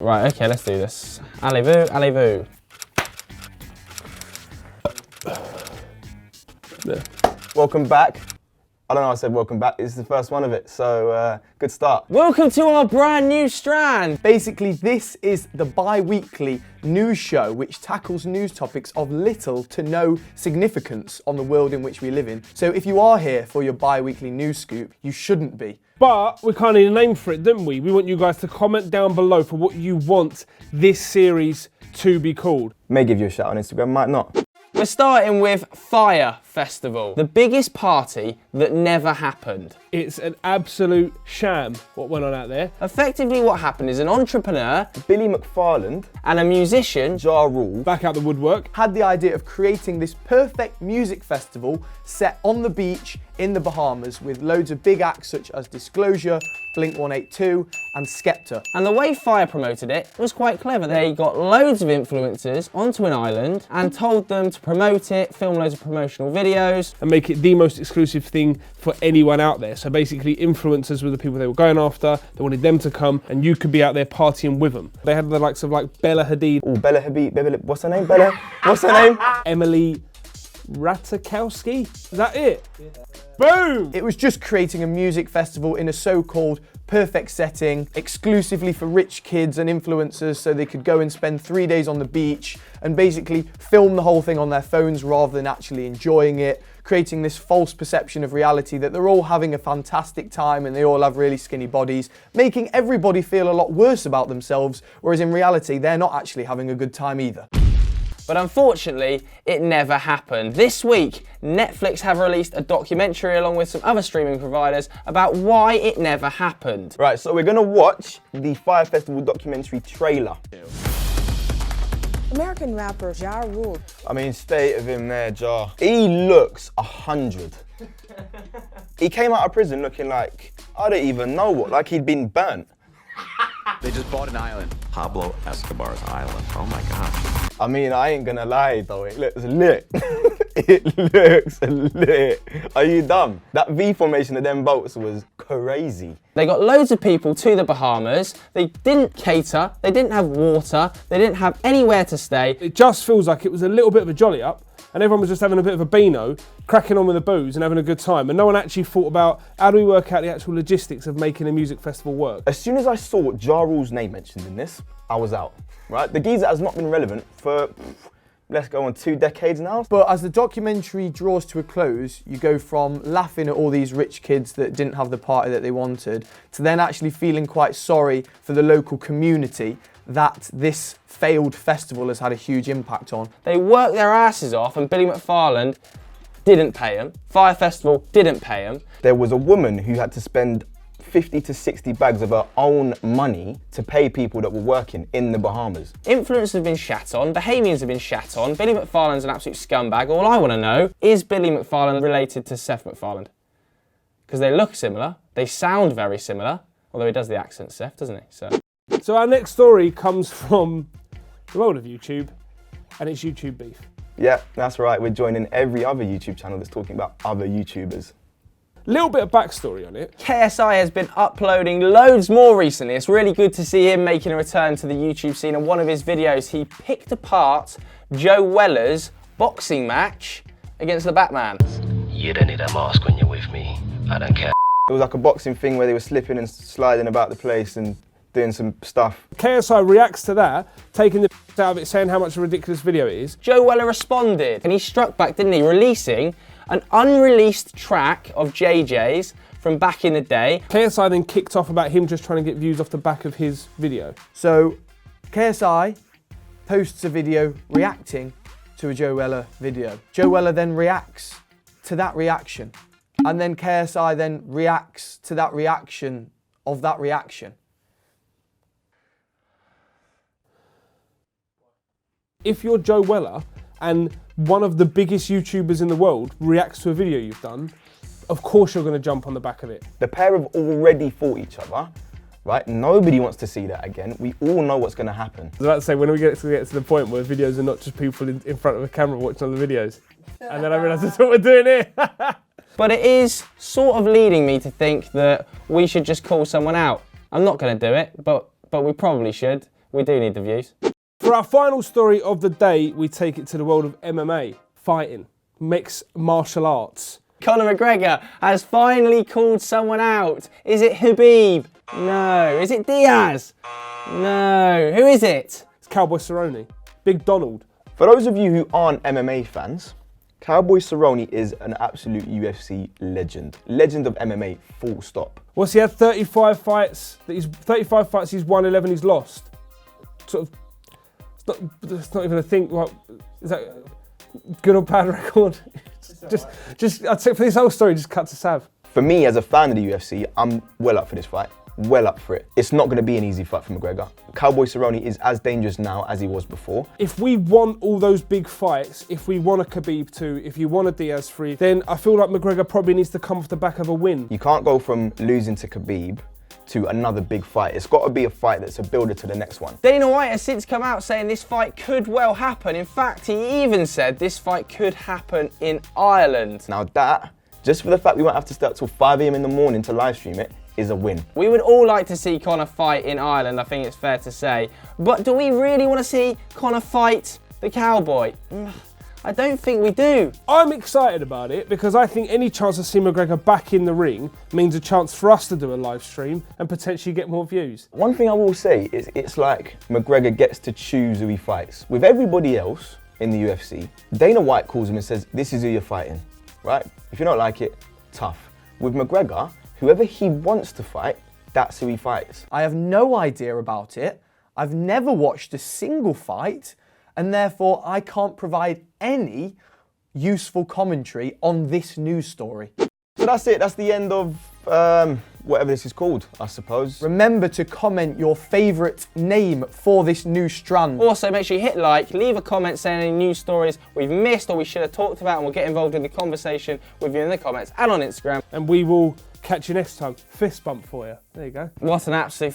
Right, okay, let's do this. Allez-vous, allez-vous. Welcome back. I don't know, I said welcome back. This is the first one of it, so good start. Welcome to our brand new strand. Basically, this is the bi-weekly news show which tackles news topics of little to no significance on the world in which we live in. So if you are here for your bi-weekly news scoop, you shouldn't be. But we kind of need a name for it, didn't we? We want you guys to comment down below for what you want this series to be called. May give you a shout on Instagram, might not. We're starting with Fyre Festival, the biggest party that never happened. It's an absolute sham what went on out there. Effectively what happened is an entrepreneur Billy McFarland and a musician, Ja Rule, Back out the woodwork. had the idea of creating this perfect music festival set on the beach in the Bahamas with loads of big acts such as Disclosure, Blink-182 and Skepta. and the way Fyre promoted it was quite clever. They got loads of influencers onto an island and told them to promote it, film loads of promotional videos. And make it the most exclusive thing for anyone out there. So basically influencers were the people they were going after. They wanted them to come and you could be out there partying with them. They had the likes of like Bella Hadid. Oh, Bella Hadid, what's her name? Bella? What's her name? Emily Ratajkowski. Is that it? Yeah. Boom! It was just creating a music festival in a so-called perfect setting, exclusively for rich kids and influencers so they could go and spend 3 days on the beach and basically film the whole thing on their phones rather than actually enjoying it, creating this false perception of reality that they're all having a fantastic time and they all have really skinny bodies, making everybody feel a lot worse about themselves, whereas in reality, they're not actually having a good time either. But unfortunately, it never happened. This week, Netflix have released a documentary along with some other streaming providers about why it never happened. Right, so we're gonna watch the Fyre Festival documentary trailer. American rapper Ja Rule. I mean, state of him there, Ja. He looks 100. He came out of prison looking like, I don't even know what, like he'd been burnt. They just bought an island. Pablo Escobar's island. Oh my gosh. I mean, I ain't gonna lie though, it looks lit. It looks lit. Are you dumb? That V formation of them boats was crazy. They got loads of people to the Bahamas. They didn't cater, they didn't have water, they didn't have anywhere to stay. It just feels like it was a little bit of a jolly up and everyone was just having a bit of a beano, cracking on with the booze and having a good time. And no one actually thought about how do we work out the actual logistics of making a music festival work. As soon as I saw Ja Rule's name mentioned in this, I was out, right? The geezer has not been relevant for, let's go on 2 decades now. But as the documentary draws to a close, you go from laughing at all these rich kids that didn't have the party that they wanted, to then actually feeling quite sorry for the local community that this failed festival has had a huge impact on. They worked their asses off and Billy McFarland didn't pay them. Fyre Festival didn't pay them. There was a woman who had to spend 50 to 60 bags of her own money to pay people that were working in the Bahamas. Influencers have been shat on, Bahamians have been shat on, Billy McFarland's an absolute scumbag. All I want to know, is Billy McFarland related to Seth MacFarlane? Because they look similar, they sound very similar, although he does the accent, Seth, doesn't he? So our next story comes from the world of YouTube and it's YouTube beef. Yeah, that's right. We're joining every other YouTube channel that's talking about other YouTubers. Little bit of backstory on it. KSI has been uploading loads more recently. It's really good to see him making a return to the YouTube scene. In one of his videos, he picked apart Joe Weller's boxing match against the Batman. You don't need a mask when you're with me. I don't care. It was like a boxing thing where they were slipping and sliding about the place and doing some stuff. KSI reacts to that, taking the out of it, saying how much a ridiculous video it is. Joe Weller responded, and he struck back, didn't he? Releasing an unreleased track of JJ's from back in the day. KSI then kicked off about him just trying to get views off the back of his video. So KSI posts a video reacting to a Joe Weller video. Joe Weller then reacts to that reaction. And then KSI then reacts to that reaction of that reaction. If you're Joe Weller and one of the biggest YouTubers in the world reacts to a video you've done, of course you're going to jump on the back of it. The pair have already fought each other, right? Nobody wants to see that again. We all know what's going to happen. I was about to say, when we get to the point where videos are not just people in front of a camera watching other videos, and then I realised that's what we're doing here. But it is sort of leading me to think that we should just call someone out. I'm not going to do it, but we probably should. We do need the views. For our final story of the day, we take it to the world of MMA, fighting, mixed martial arts. Conor McGregor has finally called someone out. Is it Khabib? No. Is it Diaz? No. Who is it? It's Cowboy Cerrone, Big Donald. For those of you who aren't MMA fans, Cowboy Cerrone is an absolute UFC legend. Legend of MMA, full stop. What's he had? 35 fights. 35 fights he's won, 11 he's lost. Sort of, it's not even a thing. Like, is that good or bad record? just I'd say for this whole story, just cut to Sav. For me, as a fan of the UFC, I'm well up for this fight. Well up for it. It's not going to be an easy fight for McGregor. Cowboy Cerrone is as dangerous now as he was before. If we want all those big fights, if we want a Khabib 2, if you want a Diaz 3, then I feel like McGregor probably needs to come off the back of a win. You can't go from losing to Khabib to another big fight. It's got to be a fight that's a builder to the next one. Dana White has since come out saying this fight could well happen. In fact, he even said this fight could happen in Ireland. Now that, just for the fact we won't have to start till 5 AM in the morning to live stream it, is a win. We would all like to see Conor fight in Ireland, I think it's fair to say. But do we really want to see Conor fight the Cowboy? I don't think we do. I'm excited about it because I think any chance to see McGregor back in the ring means a chance for us to do a live stream and potentially get more views. One thing I will say is it's like McGregor gets to choose who he fights. With everybody else in the UFC, Dana White calls him and says, this is who you're fighting, right? If you don't like it, tough. With McGregor, whoever he wants to fight, that's who he fights. I have no idea about it. I've never watched a single fight, and therefore I can't provide any useful commentary on this news story. So that's it. That's the end of whatever this is called, I suppose. Remember to comment your favourite name for this new strand. Also, make sure you hit like, leave a comment saying any news stories we've missed or we should have talked about, and we'll get involved in the conversation with you in the comments and on Instagram. And we will catch you next time. Fist bump for you. There you go. What an absolute